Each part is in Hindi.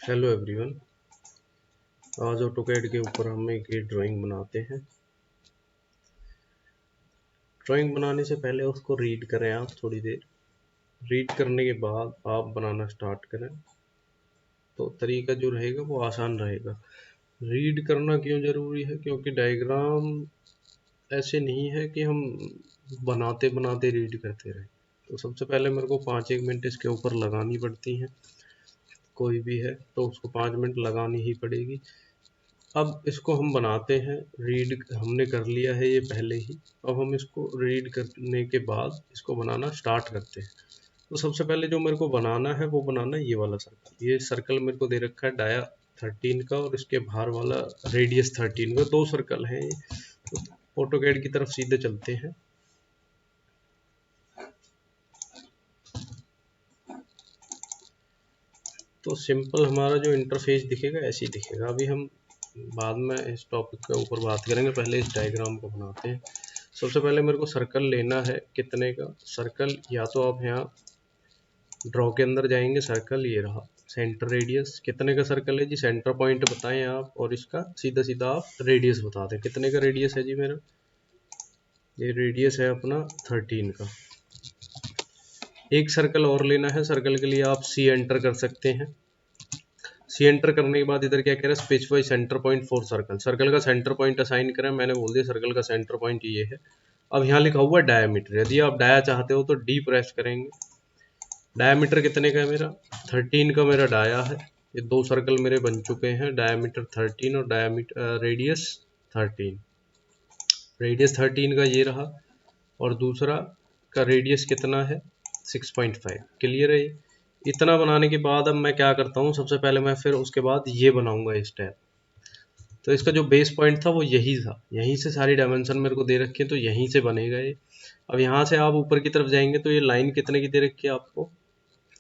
Hello everyone. आज ऑटोकैड के ऊपर हम एक ड्राइंग बनाते हैं। ड्राइंग बनाने से पहले उसको रीड करें आप थोड़ी देर। रीड करने के बाद आप बनाना स्टार्ट करें तो तरीका जो रहेगा वो आसान रहेगा। रीड करना क्यों ज़रूरी है? क्योंकि डायग्राम ऐसे नहीं है कि हम बनाते बनाते रीड करते रहें। तो सबसे पहले मेरे को 5-1 मिनट इसके ऊपर लगानी पड़ती हैं। कोई भी है तो उसको 5 मिनट लगानी ही पड़ेगी। अब इसको हम बनाते हैं। रीड हमने कर लिया है ये पहले ही। अब हम इसको रीड करने के बाद इसको बनाना स्टार्ट करते हैं। तो सबसे पहले जो मेरे को बनाना है वो बनाना है ये वाला सर्कल। ये सर्कल मेरे को दे रखा है डाया 13 का और इसके बाहर वाला रेडियस 13 का। 2 सर्कल हैं ये। तो ऑटोकैड की तरफ सीधे चलते हैं। तो सिंपल हमारा जो इंटरफेस दिखेगा ऐसे ही दिखेगा। अभी हम बाद में इस टॉपिक के ऊपर बात करेंगे, पहले इस डायग्राम को बनाते हैं। सबसे पहले मेरे को सर्कल लेना है। कितने का सर्कल? या तो आप यहाँ ड्रॉ के अंदर जाएंगे, सर्कल ये रहा। सेंटर रेडियस कितने का सर्कल है जी? सेंटर पॉइंट बताएं आप और इसका सीधा सीधा आप रेडियस बता दें। कितने का रेडियस है जी मेरा? ये रेडियस है अपना 13 का। एक सर्कल और लेना है। सर्कल के लिए आप सी एंटर कर सकते हैं। सी एंटर करने के बाद इधर क्या कह रहा है? Specify centre point for circle. Circle का सेंटर पॉइंट असाइन करें। मैंने बोल दिया सर्कल का सेंटर पॉइंट ये है। अब यहाँ लिखा हुआ है डायमीटर। यदि आप डाया चाहते हो तो डी प्रेस करेंगे। डायमीटर कितने का है मेरा? 13 का मेरा डाया है। ये 2 सर्कल मेरे बन चुके हैं। डायमीटर 13 और डायमीटर रेडियस 13। रेडियस 13 का ये रहा और दूसरा का रेडियस कितना है? 6.5। क्लियर है ये? इतना बनाने के बाद अब मैं क्या करता हूँ, सबसे पहले मैं फिर उसके बाद ये बनाऊंगा इस टैब। तो इसका जो बेस पॉइंट था वो यही था। यहीं से सारी डायमेंशन मेरे को दे रखी है तो यहीं से बनेगा ये। अब यहाँ से आप ऊपर की तरफ जाएंगे तो ये लाइन कितने की दे रखी है आपको?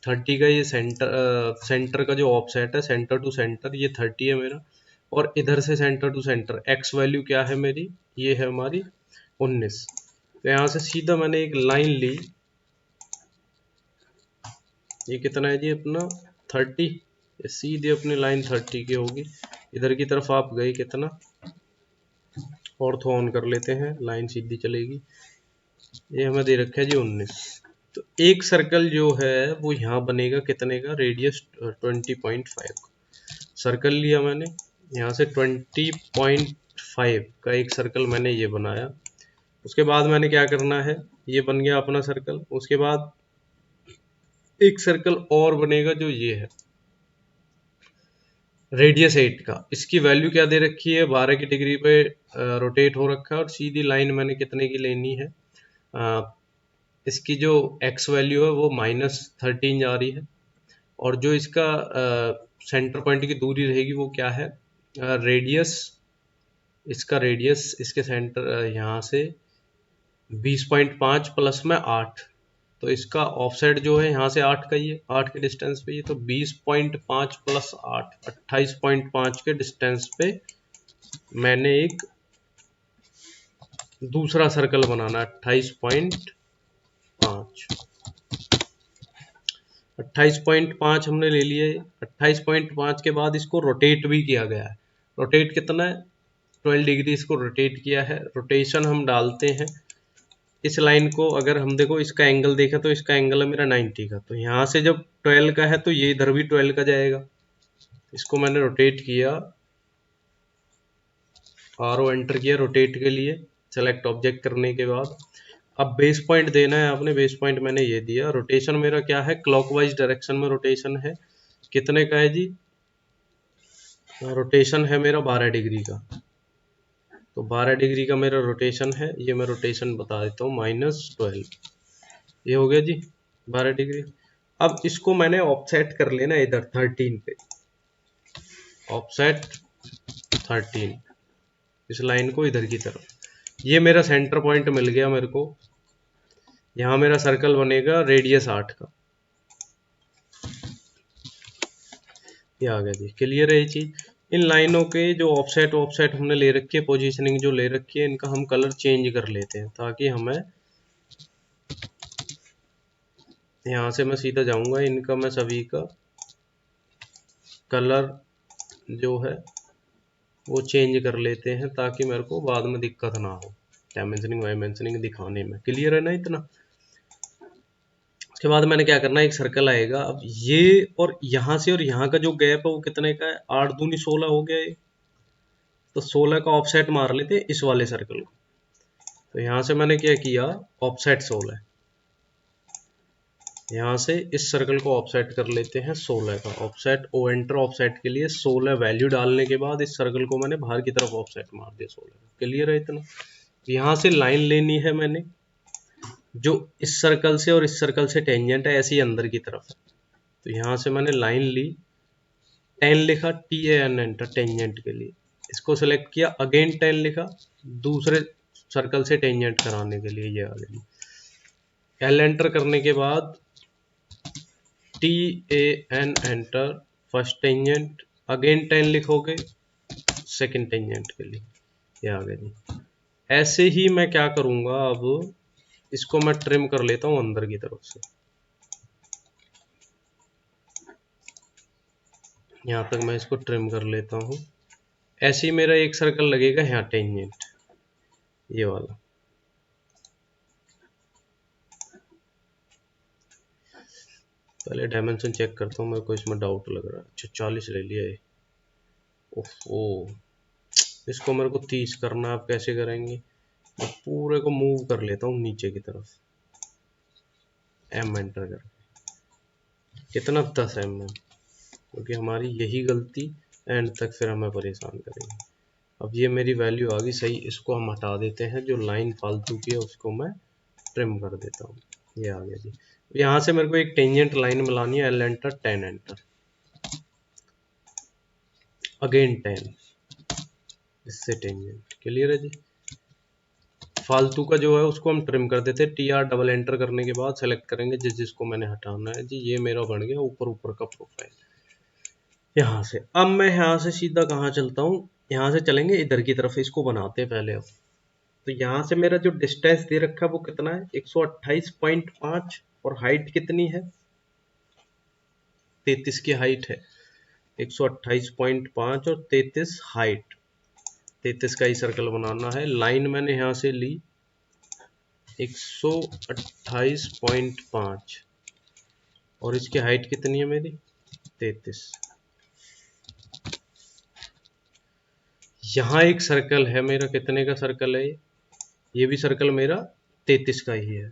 30 का। ये सेंटर का जो ऑफसेट है, सेंटर टू सेंटर, ये 30 है मेरा। और इधर से centre to centre X value क्या है मेरी? ये है हमारी 19। तो यहाँ से सीधा मैंने एक लाइन ली। ये कितना है जी अपना? 30। ये सीधे अपनी लाइन 30 की होगी। इधर की तरफ आप गए कितना? ऑर्थो ऑन कर लेते हैं, लाइन सीधी चलेगी। ये हमें दे रखा है जी 19। तो एक सर्कल जो है वो यहाँ बनेगा कितने का? रेडियस 20.5। सर्कल लिया मैंने यहाँ से 20.5 का एक सर्कल मैंने ये बनाया। उसके बाद मैंने क्या करना है? ये बन गया अपना सर्कल। उसके बाद एक सर्कल और बनेगा जो ये है रेडियस 8 का। इसकी वैल्यू क्या दे रखी है? 12 की डिग्री पे रोटेट हो रखा है और सीधी लाइन मैंने कितने की लेनी है? इसकी जो एक्स वैल्यू है वो -13 जा रही है और जो इसका सेंटर पॉइंट की दूरी रहेगी वो क्या है? रेडियस, इसका रेडियस इसके सेंटर यहाँ से 20.5 प्लस में 8। तो इसका ऑफसेट जो है यहाँ से 8 का ही है, 8 के डिस्टेंस पे। ये तो 20.5 प्लस 8 28.5 के डिस्टेंस पे मैंने एक दूसरा सर्कल बनाना है। 28.5 हमने ले लिया है। 28.5 के बाद इसको रोटेट भी किया गया है। रोटेट कितना है? 12 डिग्री इसको रोटेट किया है। रोटेशन हम डालते हैं इस लाइन को। अगर हम देखो इसका एंगल देखा तो इसका एंगल है मेरा 90 का। तो यहाँ से जब 12 का है तो ये इधर भी 12 का जाएगा। इसको मैंने रोटेट किया, आर ओ एंटर किया रोटेट के लिए, सेलेक्ट ऑब्जेक्ट करने के बाद। अब बेस पॉइंट देना है आपने। बेस पॉइंट मैंने ये दिया। रोटेशन मेरा क्या है? क्लॉकवाइज डायरेक्शन में रोटेशन है। कितने का है जी? रोटेशन है मेरा 12 डिग्री का। तो 12 डिग्री का मेरा रोटेशन है। ये मैं रोटेशन बता देता हूँ, -12। ये हो गया जी 12 डिग्री। अब इसको मैंने ऑफसेट कर लेना इधर 13 पे। ऑफसेट 13 इस लाइन को इधर की तरफ। ये मेरा सेंटर पॉइंट मिल गया मेरे को। यहाँ मेरा सर्कल बनेगा रेडियस 8 का। ये आ गया जी। क्लियर है ये चीज? इन लाइनों के जो ऑफसेट ऑफसेट हमने ले रखी है, पोजीशनिंग जो ले रखी है, इनका हम कलर चेंज कर लेते हैं ताकि हमें, यहाँ से मैं सीधा जाऊंगा, इनका मैं सभी का कलर जो है वो चेंज कर लेते हैं ताकि मेरे को बाद में दिक्कत ना हो डायमेंशनिंग वाइमेंशनिंग दिखाने में। क्लियर है ना इतना? उसके बाद मैंने क्या करना है, एक सर्कल आएगा। अब ये और यहाँ से और यहाँ का जो गैप है वो कितने का है, 8 दूनी 16 हो गया ये। तो 16 का ऑफसेट मार लेते हैं इस वाले सर्कल को। तो यहाँ से मैंने क्या किया, ऑफसेट 16, यहाँ से इस सर्कल को ऑफसेट कर लेते हैं 16 का ऑफसेट। ओ एंटर ऑफसेट के लिए 16 वैल्यू डालने के बाद इस सर्कल को मैंने बाहर की तरफ ऑफसेट मार दिया 16 का। क्लियर है इतना? यहाँ से लाइन लेनी है मैंने जो इस सर्कल से और इस सर्कल से टेंजेंट है, ऐसी अंदर की तरफ है। तो यहाँ से मैंने लाइन ली, 10 लिखा, TAN एंटर टेंजेंट के लिए, इसको सेलेक्ट किया, अगेन 10 लिखा दूसरे सर्कल से टेंजेंट कराने के लिए, ये आ गई। L एंटर करने के बाद TAN enter first tangent, again 10 लिखोगे सेकंड टेंजेंट के लिए, ये आ गई। ऐसे ही मैं क्या करूंगा, अब इसको मैं ट्रिम कर लेता हूं अंदर की तरफ से, यहाँ तक मैं इसको ट्रिम कर लेता हूँ। ऐसे ही मेरा एक सर्कल लगेगा यहाँ टेंजेंट, ये वाला। पहले डायमेंशन चेक करता हूँ, मेरे को इसमें डाउट लग रहा है। अच्छा 40 ले लिया है। ओहो, इसको मेरे को 30 करना है। आप कैसे करेंगे, मैं पूरे को मूव कर लेता हूँ नीचे की तरफ, M एंटर कर, कितना 10 mm, क्योंकि हमारी यही गलती एंड तक फिर हमें परेशान करेगी। अब ये मेरी वैल्यू आ गई सही, इसको हम हटा देते हैं, जो लाइन फालतू की है उसको मैं ट्रिम कर देता हूँ, ये आ गया जी। यहाँ से मेरे को एक टेंजेंट लाइन मिलानी है, L एंटर 10 एंटर, अगेन 10, इससे टेंजेंट। क्लियर है जी? फालतू का जो है उसको हम ट्रिम कर देते हैं, TR डबल एंटर करने के बाद सेलेक्ट करेंगे जिसको मैंने हटाना है जी। ये मेरा बन गया ऊपर ऊपर का प्रोफाइल। यहाँ से अब मैं यहाँ से सीधा कहाँ चलता हूँ, यहाँ से चलेंगे इधर की तरफ, इसको बनाते हैं पहले। अब तो यहाँ से मेरा जो डिस्टेंस दे रखा है वो कितना है, 128.5, और हाइट कितनी है, 33 की हाइट है। 128.5 और 33 हाइट, 33 का ही सर्कल बनाना है। लाइन मैंने यहाँ से ली 128.5 और इसकी हाइट कितनी है मेरी, 33। यहाँ एक सर्कल है मेरा, कितने का सर्कल है ये भी सर्कल मेरा 33 का ही है।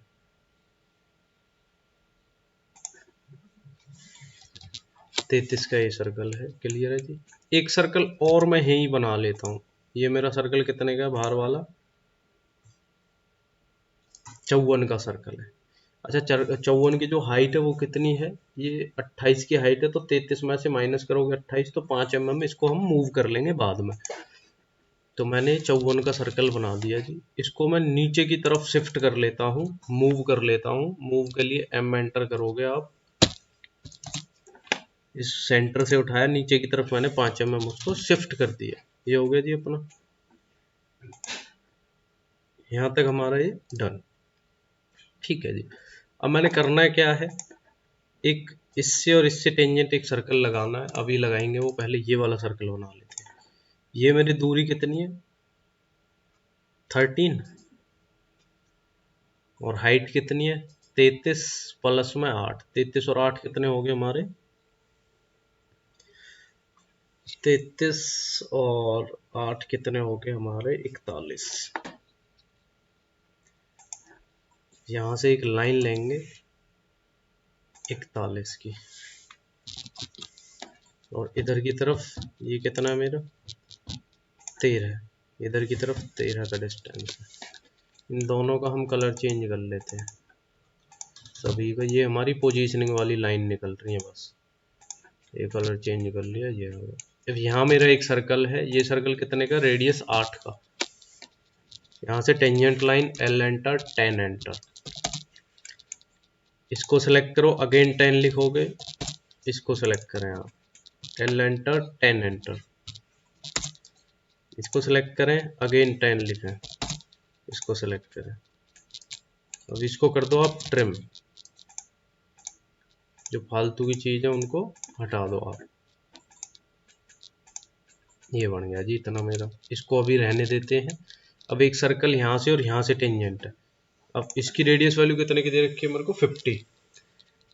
तैतीस का ये सर्कल है। क्लियर है जी? एक सर्कल और मैं यही बना लेता हूँ। ये मेरा सर्कल कितने का है, बाहर वाला 54 का सर्कल है। अच्छा 54 की जो हाइट है वो कितनी है, ये 28 की हाइट है, तो 33 में से माइनस करोगे 28 तो 5 mm, इसको हम मूव कर लेंगे बाद में। तो मैंने 54 का सर्कल बना दिया जी। इसको मैं नीचे की तरफ शिफ्ट कर लेता हूँ, मूव कर लेता हूँ। मूव के लिए M एंटर करोगे आप, इस सेंटर से उठाया नीचे की तरफ, मैंने 5 mm उसको शिफ्ट कर दिया। ये हो गया जी अपना, यहाँ तक हमारा ये डन। ठीक है जी। अब मैंने करना है क्या है, एक इससे और इससे टेंजेंट एक सर्कल लगाना है। अभी लगाएंगे वो, पहले ये वाला सर्कल बना लेते हैं। ये मेरी दूरी कितनी है, 13, और हाइट कितनी है, 33 प्लस में 8, 33 और 8 कितने हो गए हमारे, 33 और 8 कितने हो गए हमारे, 41। यहाँ से एक लाइन लेंगे 41 की, और इधर की तरफ ये कितना है मेरा, 13, इधर की तरफ 13 का डिस्टेंस है। इन दोनों का हम कलर चेंज कर लेते हैं सभी का। ये हमारी पोजीशनिंग वाली लाइन निकल रही है बस, ये कलर चेंज कर लिया, ये हो गया। अब यहाँ मेरा एक सर्कल है, ये सर्कल कितने का, रेडियस 8 का। यहाँ से tangent line L enter 10 enter, इसको सेलेक्ट करो, अगेन 10 लिखोगे, इसको सेलेक्ट करें आप, L एंटर 10 एंटर, इसको सेलेक्ट करें, अगेन 10 लिखें, इसको सेलेक्ट करें। अब इसको कर दो आप ट्रिम, जो फालतू की चीज़ है उनको हटा दो आप। ये बन गया जी इतना मेरा। इसको अभी रहने देते हैं। अब एक सर्कल यहाँ से और यहाँ से टेंजेंट है। अब इसकी रेडियस वैल्यू कितने की दे रखी है मेरे को 50।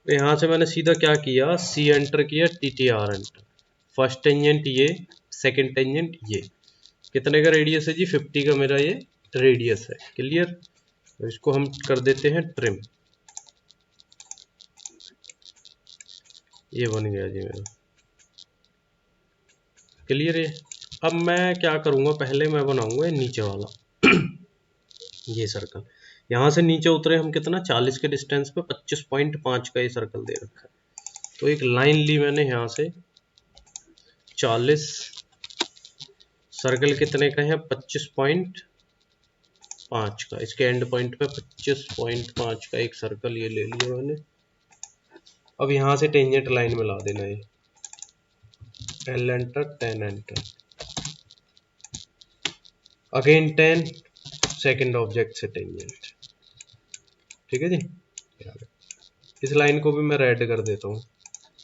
तो यहाँ से मैंने सीधा क्या किया, सी एंटर किया, TTR एंटर। फर्स्ट टेंजेंट ये, सेकंड टेंजेंट ये। कितने का रेडियस है जी, 50 का मेरा ये रेडियस है। क्लियर। तो इसको हम कर देते हैं ट्रिम। ये बन गया जी मेरा। क्लियर है। अब मैं क्या करूँगा, पहले मैं बनाऊंगा नीचे वाला ये सर्कल। यहाँ से नीचे उतरे हम कितना, 40 के डिस्टेंस पे 25.5 का ये सर्कल दे रखा है। तो एक लाइन ली मैंने यहाँ से 40, सर्कल कितने का है 25.5 का। इसके एंड पॉइंट पे 25.5 का एक सर्कल ये ले लिया मैंने। अब यहाँ से टेंजेंट लाइन में ला देना है, L enter, 10 enter, again 10, second object से टेंजेंट। ठीक है जी। इस लाइन को भी मैं रेड कर देता हूँ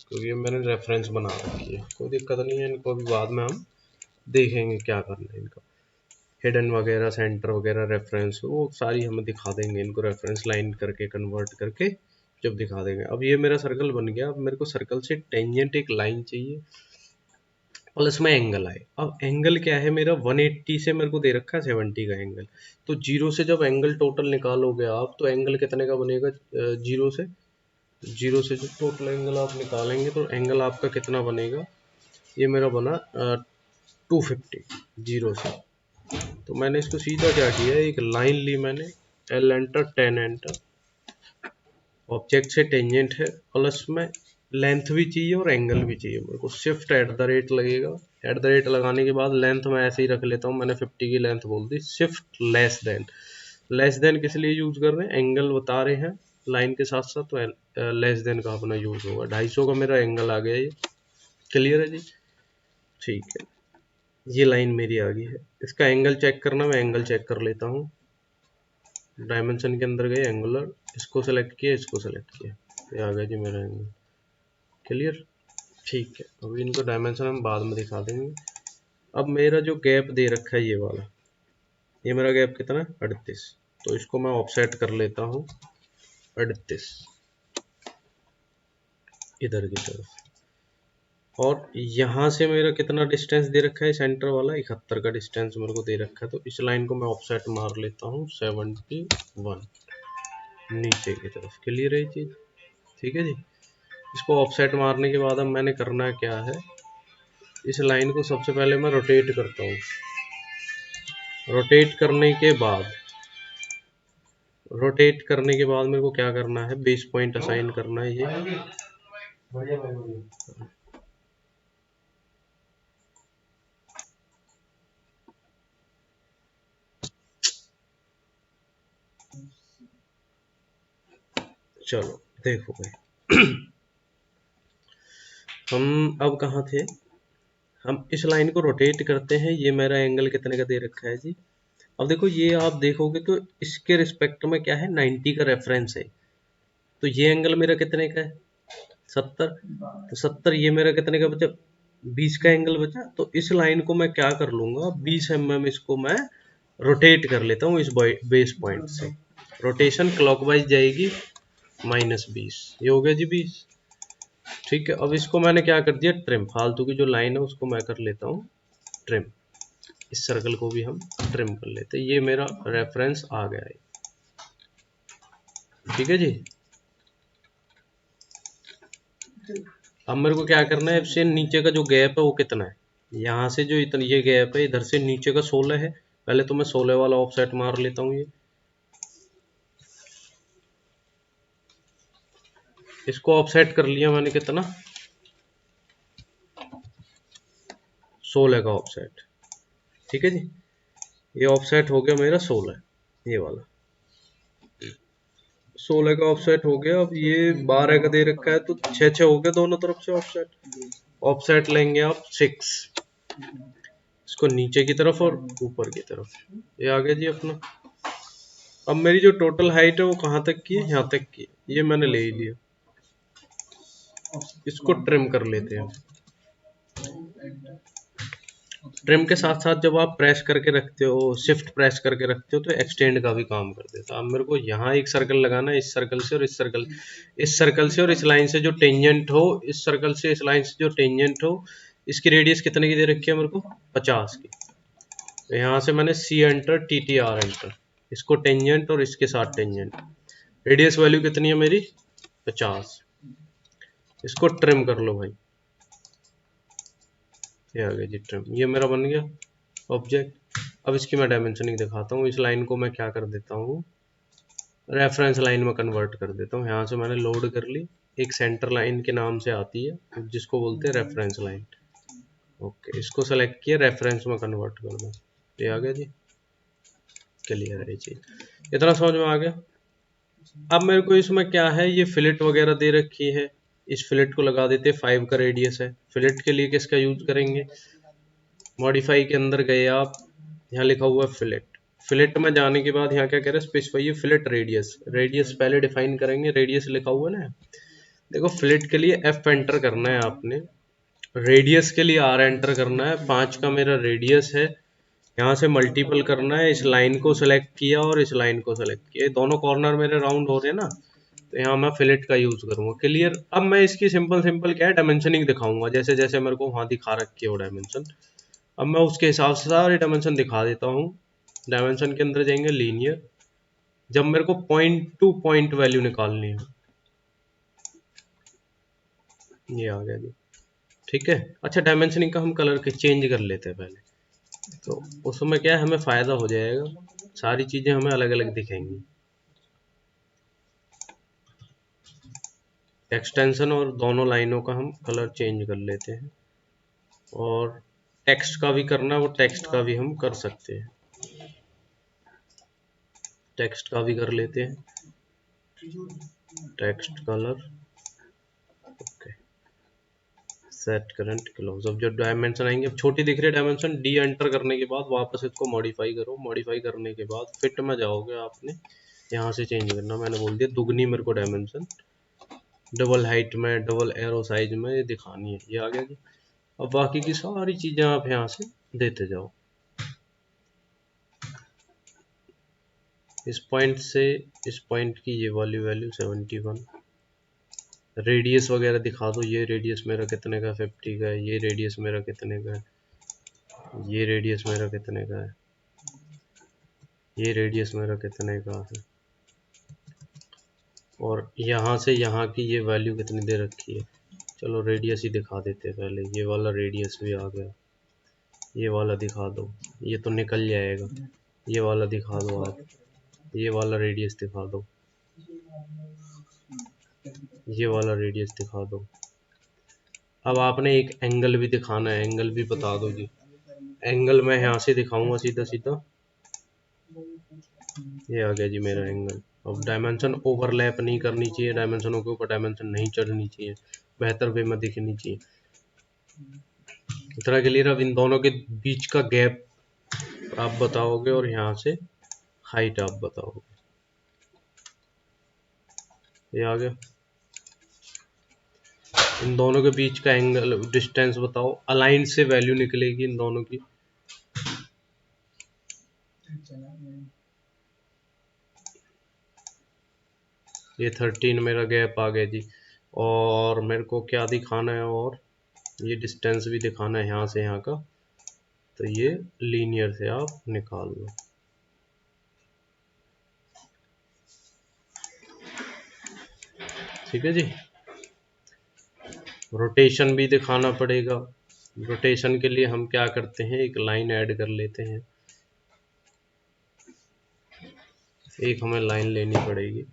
क्योंकि ये मैंने रेफरेंस बना रखी है, कोई दिक्कत नहीं है। इनको भी बाद में हम देखेंगे क्या करना है इनका, हिडन वगैरह, सेंटर वगैरह, रेफरेंस, वो सारी हमें दिखा देंगे इनको, रेफरेंस लाइन करके कन्वर्ट करके जब दिखा देंगे। अब ये मेरा सर्कल बन गया। अब मेरे को सर्कल से टेंजेंट एक लाइन चाहिए, प्लस में एंगल आए। अब एंगल क्या है मेरा, 180 से मेरे को दे रखा है 70 का एंगल। तो जीरो से जब एंगल टोटल निकालोगे आप, तो एंगल कितने का बनेगा, जीरो से जो टोटल एंगल आप निकालेंगे तो एंगल आपका कितना बनेगा, ये मेरा बना 250 जीरो से। तो मैंने इसको सीधा क्या किया, एक लाइन ली मैंने, L एंटर, 10 एंटर, ऑब्जेक्ट से टेंजेंट है, प्लस में लेंथ भी चाहिए और एंगल भी चाहिए मेरे को। शिफ्ट एट द रेट लगेगा। एट द रेट लगाने के बाद लेंथ मैं ऐसे ही रख लेता हूँ, मैंने 50 की लेंथ बोल दी। Shift less than, less than किस लिए यूज कर रहे हैं, एंगल बता रहे हैं लाइन के साथ साथ, तो लेस देन का अपना यूज होगा। 250 का मेरा एंगल आ गया ये। क्लियर है जी। ठीक है, ये लाइन मेरी आ गई है। इसका एंगल चेक करना, मैं एंगल चेक कर लेता हूँ। डायमेंशन के अंदर गए, एंगुलर, इसको सेलेक्ट किया, इसको सेलेक्ट किया, ये आ गया जी मेरा एंगल। क्लियर। ठीक है, अभी इनको डायमेंशन हम बाद में दिखा देंगे। अब मेरा जो गैप दे रखा है ये वाला, ये मेरा गैप कितना है 38। तो इसको मैं ऑफसेट कर लेता हूँ 38 इधर की तरफ। और यहाँ से मेरा कितना डिस्टेंस दे रखा है, सेंटर वाला 71 का डिस्टेंस मेरे को दे रखा है। तो इस लाइन को मैं ऑफसेट मार लेता हूँ 71 नीचे की तरफ। क्लियर है ये चीज। ठीक है जी। इसको ऑफसेट मारने के बाद अब मैंने करना क्या है, इस लाइन को सबसे पहले मैं रोटेट करता हूँ। रोटेट करने के बाद मेरे को क्या करना है, बेस पॉइंट असाइन करना है ये। चलो देखो भाई हम अब कहाँ थे, हम इस लाइन को रोटेट करते हैं। ये मेरा एंगल कितने का दे रखा है जी। अब देखो ये आप देखोगे तो इसके रिस्पेक्ट में क्या है, 90 का रेफरेंस है। तो ये एंगल मेरा कितने का है, 70। तो 70, ये मेरा कितने का बचा, 20 का एंगल बचा। तो इस लाइन को मैं क्या कर लूंगा, 20 mm इसको मैं रोटेट कर लेता हूँ इस बेस पॉइंट से। रोटेशन क्लॉकवाइज जाएगी -20, ये हो गया जी 20। ठीक है, अब इसको मैंने क्या कर दिया, ट्रिम। फालतू की जो लाइन है उसको मैं कर लेता हूँ ट्रिम। इस सर्कल को भी हम ट्रिम कर लेते हैं। ये मेरा रेफरेंस आ गया है। ठीक है जी। अब मेरे को क्या करना है, इससे नीचे का जो गैप है वो कितना है, यहाँ से जो इतना ये गैप है, इधर से नीचे का 16 है। पहले तो मैं 16 वाला ऑफसेट मार लेता हूँ ये। इसको ऑफसेट कर लिया मैंने कितना, 16 का ऑफसेट। ठीक है जी। ये ऑफसेट हो गया मेरा 16, ये वाला 16 का ऑफसेट हो गया। अब ये 12 का दे रखा है, तो 6 हो गया दोनों तरफ से ऑफसेट। ऑफसेट लेंगे आप 6, इसको नीचे की तरफ और ऊपर की तरफ। ये आ गया जी अपना। अब मेरी जो टोटल हाइट है वो कहाँ तक की है, यहाँ तक की। ये मैंने ले ही लिया। इसको ट्रिम कर लेते हैं। ट्रिम के साथ साथ जब आप प्रेस करके रखते हो, शिफ्ट प्रेस करके रखते हो, तो एक्सटेंड का भी काम कर देता है। अब मेरे को यहाँ एक सर्कल लगाना है, इस सर्कल से और इस सर्कल से और इस लाइन से जो टेंजेंट हो, इस सर्कल से इस लाइन से जो टेंजेंट हो, इसकी रेडियस कितने की दे रखी है मेरे को, 50 की। तो यहाँ से मैंने C enter, T T R enter, इसको टेंजेंट और इसके साथ टेंजेंट, रेडियस वैल्यू कितनी है मेरी, 50। इसको ट्रिम कर लो भाई, ये आ गया जी ट्रिम, ये मेरा बन गया ऑब्जेक्ट। अब इसकी मैं डायमेंशनिंग दिखाता हूँ। इस लाइन को मैं क्या कर देता हूँ, रेफरेंस लाइन में कन्वर्ट कर देता हूँ। यहाँ से मैंने लोड कर ली, एक सेंटर लाइन के नाम से आती है जिसको बोलते हैं रेफरेंस लाइन। ओके, इसको सेलेक्ट किया, रेफरेंस में कन्वर्ट कर दो, ये आ गया जी, क्लियर है ये चीज, इतना समझ में आ गया। अब मेरे को इसमें क्या है, ये फिलेट वगैरह दे रखी है, इस फिलेट को लगा देते हैं, 5 का रेडियस है। फिलेट के लिए किसका यूज करेंगे, मॉडिफाई के अंदर गए आप, यहाँ लिखा हुआ है फिलेट। फिलेट में जाने के बाद यहाँ क्या कह रहे हैं, स्पेसिफाई फिलेट रेडियस, रेडियस पहले डिफाइन करेंगे, रेडियस लिखा हुआ है ना। देखो फिलेट के लिए एफ एंटर करना है आपने, रेडियस के लिए आर एंटर करना है, 5 का मेरा रेडियस है, यहाँ से मल्टीपल करना है, इस लाइन को सेलेक्ट किया और इस लाइन को सेलेक्ट किया, दोनों कॉर्नर मेरे राउंड हो रहे हैं ना, तो यहाँ मैं फिलेट का यूज करूंगा, क्लियर। अब मैं इसकी सिंपल सिंपल क्या है, डायमेंशनिंग दिखाऊंगा, जैसे जैसे मेरे को वहाँ दिखा रखी है वो डायमेंशन, अब मैं उसके हिसाब से सारे डायमेंशन दिखा देता हूँ। डायमेंशन के अंदर जाएंगे लीनियर, जब मेरे को पॉइंट टू पॉइंट वैल्यू निकालनी है, ये आ गया जी, ठीक है। अच्छा, डायमेंशनिंग का हम कलर के चेंज कर लेते हैं पहले, तो उसमें क्या है, हमें फायदा हो जाएगा, सारी चीजें हमें अलग अलग दिखेंगी। एक्सटेंशन और दोनों लाइनों का हम कलर चेंज कर लेते हैं, और टेक्स्ट का भी करना है, वो टेक्स्ट का भी हम कर सकते हैं, टेक्स्ट का भी कर लेते हैं, text colour, okay, set current close. अब जो डायमेंशन आएंगे, अब छोटी दिख रही है डायमेंशन, डी एंटर करने के बाद वापस इसको मॉडिफाई करो, मॉडिफाई करने के बाद फिट में जाओगे आपने, यहाँ से चेंज करना, मैंने बोल दिया दुगनी मेरे को डायमेंशन, डबल हाइट में, डबल एरो साइज में ये दिखानी है, ये आ गया जी। अब बाकी की सारी चीजें आप यहाँ से देते जाओ, इस पॉइंट से इस पॉइंट की ये वाली वैल्यू 71, रेडियस वगैरह दिखा दो, ये रेडियस मेरा कितने का, 50 का है, ये रेडियस मेरा कितने का है, ये रेडियस मेरा कितने का है, ये रेडियस मेरा कितने का है, और यहाँ से यहाँ की ये वैल्यू कितनी दे रखी है। चलो रेडियस ही दिखा देते हैं पहले, ये वाला रेडियस भी आ गया, ये वाला दिखा दो, ये तो निकल जाएगा, ये वाला दिखा दो आप, ये वाला रेडियस दिखा दो, ये वाला रेडियस दिखा दो। अब आपने एक एंगल भी दिखाना है, एंगल भी बता दो जी, एंगल मैं यहाँ से दिखाऊंगा सीधा सीधा, ये आ गया जी मेरा एंगल। अब डायमेंशन ओवरलैप नहीं करनी चाहिए, डायमेंशनों के ऊपर डायमेंशन नहीं चढ़नी चाहिए, बेहतर वे में दिखनी चाहिए, इतना क्लियर। अब इन दोनों के बीच का गैप आप बताओगे और यहाँ से हाइट आप बताओगे, ये आ गया। इन दोनों के बीच का एंगल डिस्टेंस बताओ, अलाइन से वैल्यू निकलेगी इन दोनों की, ये 13 मेरा गैप आ गया जी। और मेरे को क्या दिखाना है, और ये डिस्टेंस भी दिखाना है यहाँ से यहाँ का, तो ये लीनियर से आप निकाल लो, ठीक है जी। रोटेशन भी दिखाना पड़ेगा, रोटेशन के लिए हम क्या करते हैं, एक लाइन ऐड कर लेते हैं, एक हमें लाइन लेनी पड़ेगी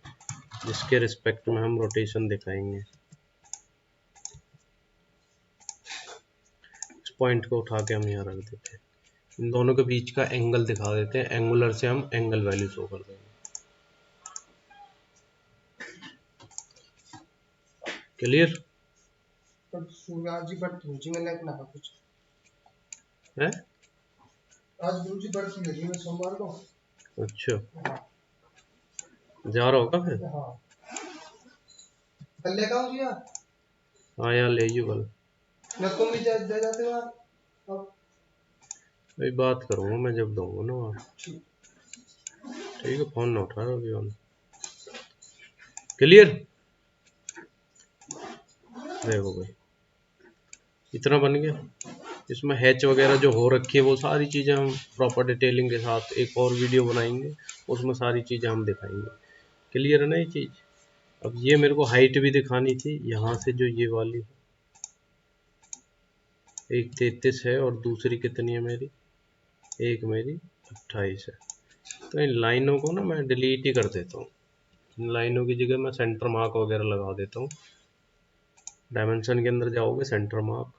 जिसके रिस्पेक्ट में हम रोटेशन दिखाएंगे। इस पॉइंट को उठा के हम यहाँ रख देते हैं, इन दोनों के बीच का एंगल दिखा देते हैं, एंगुलर से हम एंगल वैल्यू शो कर देंगे, क्लियर है। अच्छा, जा रहा होगा फिर, हाँ यार ले कल, अभी बात करूँगा मैं जब दूंगा ना वहाँ। ठीक है, फोन ना उठा रहा अभी ऑन। क्लियर। देखो भाई इतना बन गया। इसमें हैच वगैरह जो हो रखी है वो सारी चीज़ें हम प्रॉपर डिटेलिंग के साथ एक और वीडियो बनाएंगे, उसमें सारी चीज़ें हम दिखाएंगे। क्लियर है ना ये चीज़। अब ये मेरे को हाइट भी दिखानी थी, यहाँ से जो ये वाली एक 33 है और दूसरी कितनी है मेरी, एक मेरी 28 है। तो इन लाइनों को ना मैं डिलीट ही कर देता हूँ। इन लाइनों की जगह मैं सेंटर मार्क वगैरह लगा देता हूँ। डायमेंशन के अंदर जाओगे, सेंटर मार्क,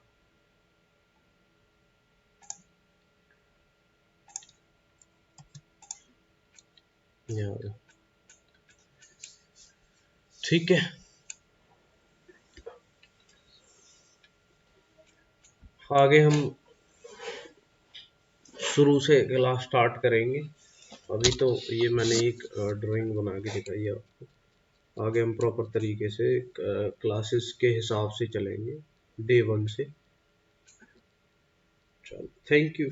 यहाँ। ठीक है, आगे हम शुरू से क्लास स्टार्ट करेंगे। अभी तो ये मैंने एक ड्राइंग बना के दिखाई है आपको। आगे हम प्रॉपर तरीके से क्लासेस के हिसाब से चलेंगे, डे 1 से। चलो, थैंक यू।